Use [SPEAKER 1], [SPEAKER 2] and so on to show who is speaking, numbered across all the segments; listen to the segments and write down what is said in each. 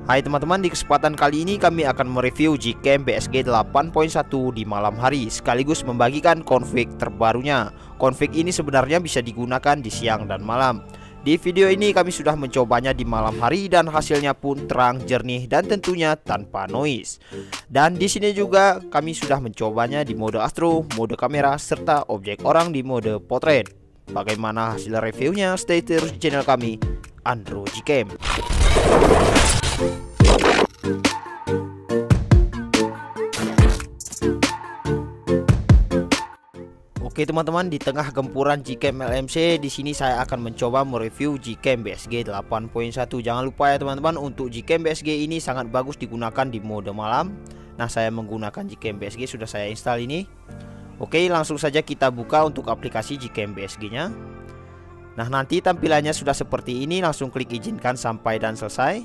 [SPEAKER 1] Hai teman-teman, di kesempatan kali ini kami akan mereview Gcam BSG 8.1 di malam hari sekaligus membagikan config terbarunya. Config ini sebenarnya bisa digunakan di siang dan malam. Di video ini kami sudah mencobanya di malam hari dan hasilnya pun terang, jernih dan tentunya tanpa noise. Dan di sini juga kami sudah mencobanya di mode astro, mode kamera serta objek orang di mode portrait. Bagaimana hasil reviewnya? Stay terus di channel kami, Andro Gcam. Oke teman-teman, di tengah gempuran Gcam LMC di sini saya akan mencoba mereview Gcam BSG 8.1. Jangan lupa ya teman-teman, untuk Gcam BSG ini sangat bagus digunakan di mode malam. Nah, saya menggunakan Gcam BSG, sudah saya install ini. Oke, langsung saja kita buka untuk aplikasi Gcam BSG-nya. Nah, nanti tampilannya sudah seperti ini, langsung klik izinkan sampai dan selesai.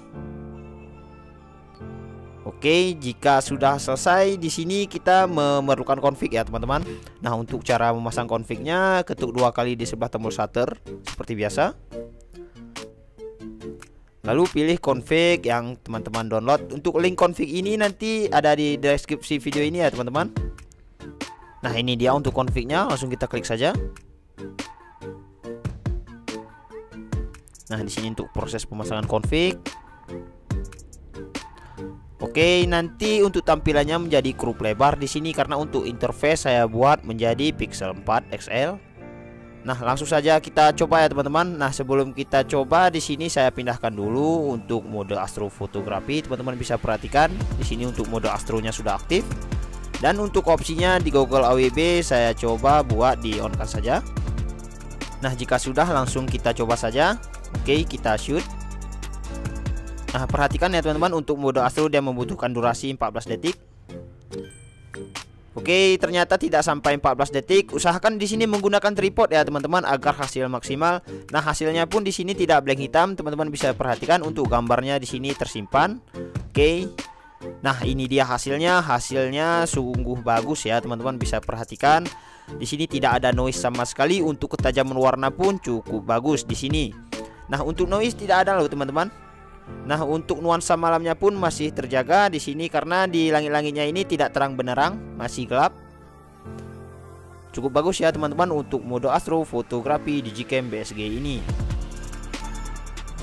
[SPEAKER 1] Oke, jika sudah selesai di sini kita memerlukan config ya teman-teman. Nah, untuk cara memasang confignya, ketuk 2 kali di sebelah tombol shutter seperti biasa. Lalu pilih config yang teman-teman download. Untuk link config ini nanti ada di deskripsi video ini ya teman-teman. Nah, ini dia untuk confignya, langsung kita klik saja. Nah, di sini untuk proses pemasangan config. Oke, nanti untuk tampilannya menjadi crop lebar di sini karena untuk interface saya buat menjadi pixel 4 XL. Nah, langsung saja kita coba ya teman-teman. Nah, sebelum kita coba di sini saya pindahkan dulu untuk mode astrofotografi. Teman-teman bisa perhatikan di sini untuk mode astronya sudah aktif. Dan untuk opsinya di Google AWB saya coba buat di on kan saja. Nah, jika sudah langsung kita coba saja. Oke, kita shoot. Nah, perhatikan ya teman-teman, untuk mode astro dia membutuhkan durasi 14 detik. Oke, ternyata tidak sampai 14 detik. Usahakan di sini menggunakan tripod ya teman-teman agar hasil maksimal. Nah, hasilnya pun di sini tidak blank hitam. Teman-teman bisa perhatikan untuk gambarnya di sini tersimpan. Oke. Nah, ini dia hasilnya. Hasilnya sungguh bagus ya teman-teman, bisa perhatikan. Di sini tidak ada noise sama sekali. Untuk ketajaman warna pun cukup bagus di sini. Nah, untuk noise tidak ada loh teman-teman. Nah, untuk nuansa malamnya pun masih terjaga di sini karena di langit-langitnya ini tidak terang benderang, masih gelap. Cukup bagus ya teman-teman untuk mode astrofotografi di Gcam BSG ini.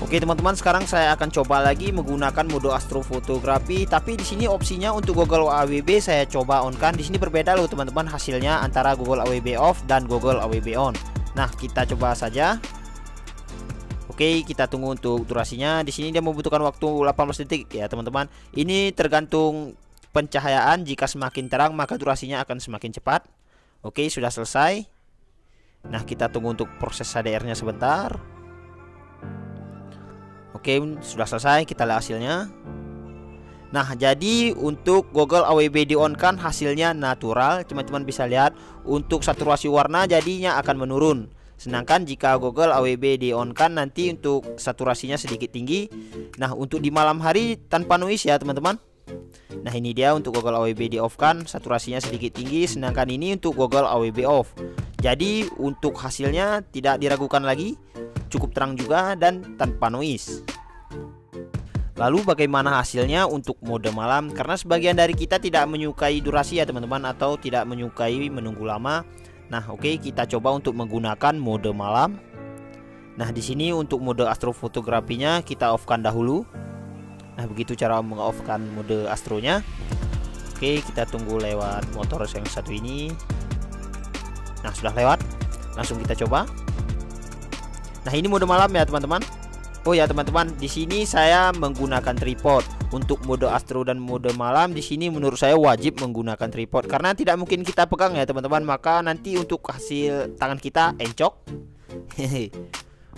[SPEAKER 1] Oke teman-teman, sekarang saya akan coba lagi menggunakan mode astrofotografi, tapi di sini opsinya untuk Google AWB saya coba on kan. Di sini berbeda loh teman-teman hasilnya antara Google AWB off dan Google AWB on. Nah, kita coba saja. Oke, kita tunggu untuk durasinya. Di sini dia membutuhkan waktu 18 detik ya teman-teman. Ini tergantung pencahayaan. Jika semakin terang maka durasinya akan semakin cepat. Oke, sudah selesai. Nah, kita tunggu untuk proses HDR-nya sebentar. Oke, sudah selesai. Kita lihat hasilnya. Nah, jadi untuk Google AWB di on kan hasilnya natural. Teman-teman bisa lihat untuk saturasi warna jadinya akan menurun. Sedangkan jika Google AWB di on kan nanti untuk saturasinya sedikit tinggi. Nah, untuk di malam hari tanpa noise ya teman-teman. Nah, ini dia untuk Google AWB di off kan saturasinya sedikit tinggi. Sedangkan ini untuk Google AWB off. Jadi untuk hasilnya tidak diragukan lagi, cukup terang juga dan tanpa noise. Lalu bagaimana hasilnya untuk mode malam? Karena sebagian dari kita tidak menyukai durasi ya teman-teman, atau tidak menyukai menunggu lama. Nah, oke, kita coba untuk menggunakan mode malam. Nah, di sini untuk mode astrofotografinya kita off-kan dahulu. Nah, begitu cara meng-off-kan mode astronya. Oke, kita tunggu lewat motor yang satu ini. Nah, sudah lewat. Langsung kita coba. Nah, ini mode malam ya teman-teman. Oh ya teman-teman, di sini saya menggunakan tripod. Untuk mode astro dan mode malam di sini menurut saya wajib menggunakan tripod karena tidak mungkin kita pegang ya teman-teman, maka nanti untuk hasil tangan kita encok.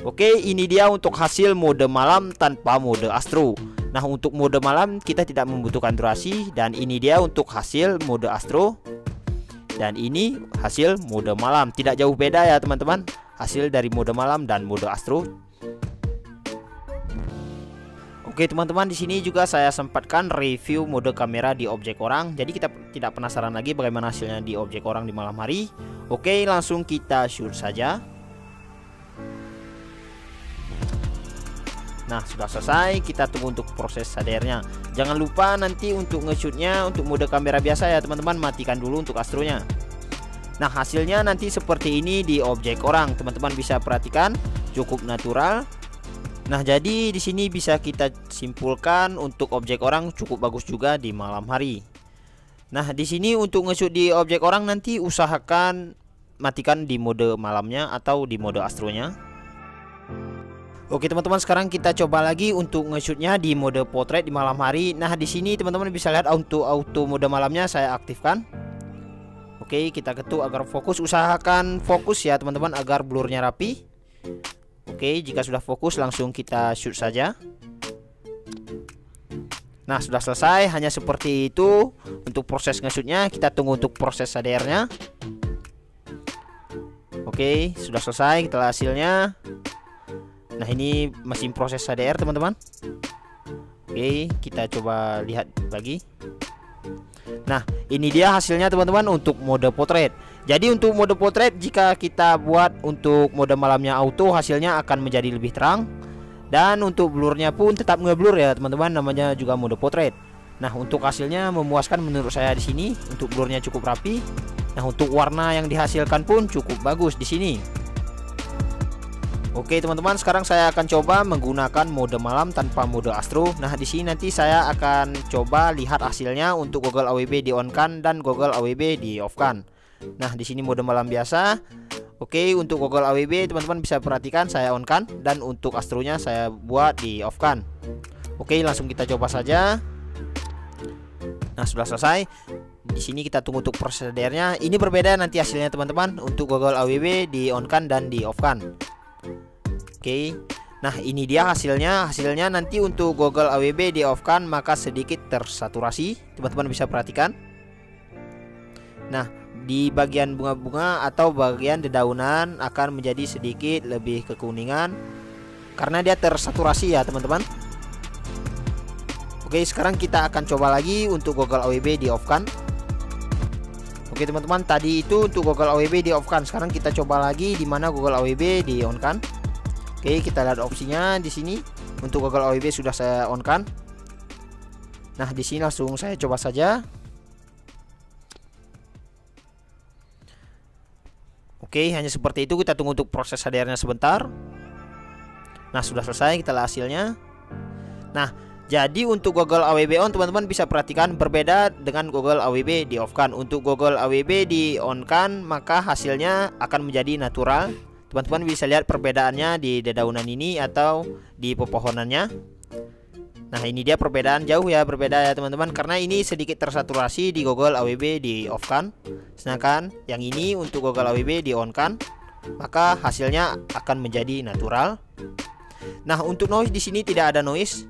[SPEAKER 1] Oke, ini dia untuk hasil mode malam tanpa mode astro. Nah, untuk mode malam kita tidak membutuhkan durasi, dan ini dia untuk hasil mode astro. Dan ini hasil mode malam. Tidak jauh beda ya teman-teman, hasil dari mode malam dan mode astro. Oke teman-teman, di sini juga saya sempatkan review mode kamera di objek orang. Jadi kita tidak penasaran lagi bagaimana hasilnya di objek orang di malam hari. Oke, langsung kita shoot saja. Nah, sudah selesai, kita tunggu untuk proses HDR-nya. Jangan lupa nanti untuk nge-shootnya untuk mode kamera biasa ya teman-teman, matikan dulu untuk astronya. Nah, hasilnya nanti seperti ini di objek orang. Teman-teman bisa perhatikan, cukup natural. Nah, jadi di sini bisa kita simpulkan untuk objek orang cukup bagus juga di malam hari. Nah, di sini untuk nge-shoot di objek orang nanti usahakan matikan di mode malamnya atau di mode astronya. Oke teman-teman, sekarang kita coba lagi untuk nge-shootnya di mode potret di malam hari. Nah, di sini teman-teman bisa lihat auto mode malamnya saya aktifkan. Oke, kita ketuk agar fokus. Usahakan fokus ya teman-teman agar blurnya rapi. Oke, jika sudah fokus langsung kita shoot saja. Nah, sudah selesai, hanya seperti itu untuk proses nge-shootnya. Kita tunggu untuk proses HDR-nya. Oke, sudah selesai, kita lihat hasilnya. Nah, ini masih proses HDR teman-teman. Oke, kita coba lihat lagi. Nah, ini dia hasilnya teman-teman untuk mode potret. Jadi untuk mode potret jika kita buat untuk mode malamnya auto, hasilnya akan menjadi lebih terang. Dan untuk blurnya pun tetap ngeblur ya teman-teman, namanya juga mode potret. Nah, untuk hasilnya memuaskan menurut saya di sini. Untuk blurnya cukup rapi. Nah, untuk warna yang dihasilkan pun cukup bagus di sini. Oke teman-teman, sekarang saya akan coba menggunakan mode malam tanpa mode astro. Nah, di sini nanti saya akan coba lihat hasilnya untuk goggle AWB di on kan dan goggle AWB di off kan. Nah, di sini mode malam biasa. Oke, untuk goggle AWB teman-teman bisa perhatikan saya on kan dan untuk astronya saya buat di off kan. Oke, langsung kita coba saja. Nah, sudah selesai. Di sini kita tunggu untuk proses HDR-nya. Ini berbeda nanti hasilnya teman-teman untuk goggle AWB di on kan dan di off kan. Oke, nah ini dia hasilnya. Hasilnya nanti untuk goggle AWB di off kan maka sedikit tersaturasi. Teman-teman bisa perhatikan. Nah, di bagian bunga-bunga atau bagian dedaunan akan menjadi sedikit lebih kekuningan karena dia tersaturasi ya teman-teman. Oke, sekarang kita akan coba lagi untuk goggle AWB di off kan. Oke teman-teman, tadi itu untuk goggle AWB di off kan. Sekarang kita coba lagi di mana goggle AWB di on kan. Oke, kita lihat opsinya di sini. Untuk goggle AWB sudah saya on kan. Nah, di sini langsung saya coba saja. Oke, hanya seperti itu. Kita tunggu untuk proses HDR-nya sebentar. Nah, sudah selesai, kita lihat hasilnya. Nah, jadi untuk goggle AWB on teman-teman bisa perhatikan berbeda dengan goggle AWB di off kan. Untuk goggle AWB di on kan maka hasilnya akan menjadi natural. Teman-teman bisa lihat perbedaannya di dedaunan ini atau di pepohonannya. Nah, ini dia perbedaan jauh ya, berbeda ya teman-teman, karena ini sedikit tersaturasi di goggle AWB di off kan. Sedangkan yang ini untuk goggle AWB di on kan, maka hasilnya akan menjadi natural. Nah, untuk noise di sini tidak ada noise.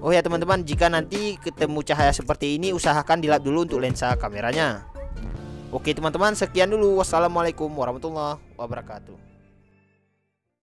[SPEAKER 1] Oh ya teman-teman, jika nanti ketemu cahaya seperti ini usahakan dilap dulu untuk lensa kameranya. Oke teman-teman, sekian dulu. Wassalamualaikum warahmatullahi wabarakatuh.